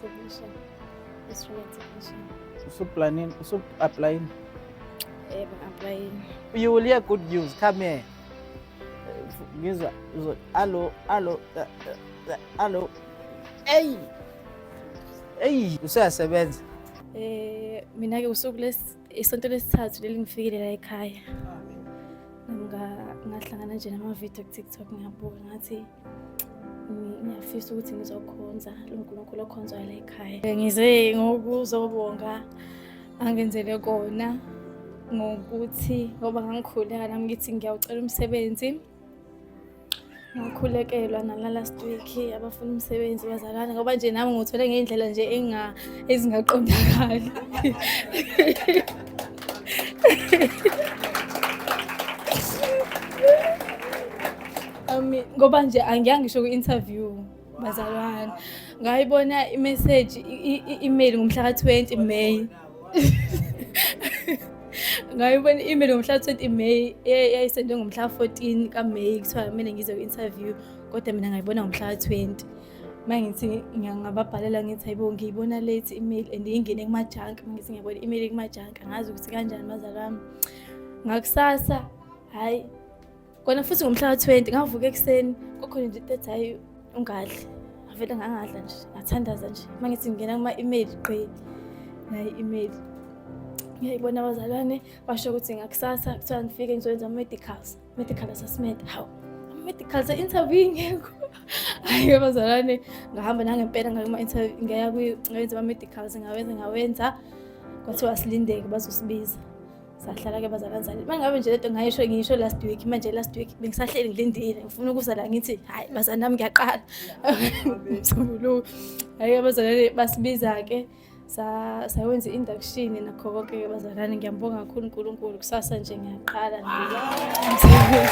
technician. Instrument technician. Applying. I'm applying. You will hear good news. Come here. Hello. Hello. Hey. Useyasebenza. Mina ke usuku isonto lesithathu leli ngifikile la ekhaya. Ngahlangana nje nama-video ku-TikTok ngiyabuka ngathi ngiyafisa ukuthi ngizokhonza lo nkulunkulu okhonzwayo la ekhaya. Ngize ngokuzobonga angenzele kona ngokuthi ngoba ngangikhuleka nami ngithi ngiyawucela umsebenzi. Ngakhulekelwa nala last week abafuna umsebenzi bazalwane ngoba nje nami ngithole ngeindlela nje ezingaqondakali. Ngoba nje angiyangisho ku-interview bazalwane. Ngayibona i-message i-email ngomhla ka-20 May. Ngayibona i-email ngomhla ka-20 May yayisendwe ngomhla ka-14 ka-May kuthiwa kumele ngize ku-interview kodwa mina ngayibona ngomhla ka-20. Mangithi ngiyababhalela ngithi hayibo ngiyibona late email and ingene kuma-junk ngithi ngiyabona i-email kuma-junk angazi ukuthi kanjani bazalwane. Ngakusasa hayi kona futhi ngomhla ka-20 ngavuka ekuseni kukhona nje ethi hayi ungadli avele ngangadla nje ngathandaza nje mangithi ngingena kuma-email gqi nayi email ngiyayibona abazalwane basho ukuthi ngakusasa kuthiwa ngifike ngizoyenza medical assessment. Hawu medical interview ngekho. Hayi abazalwane ngahamba nangempela ngayenza ama-medicals ngawenza kwathiwa silindeke bazosibiza. Sahlala ke bazalwane mangabe nje lento ngisho last week manje last week bengisahleli ngilindile ngifuna ukuza la ngithi hayi bazalwane nami ngiyaqala. Hayi abazalwane basibiza ke sawenza i-induction nakho konke ke bazalwane ngiyambonga kakhulu uNkulunkulu kusasa nje ngiyaqala nje.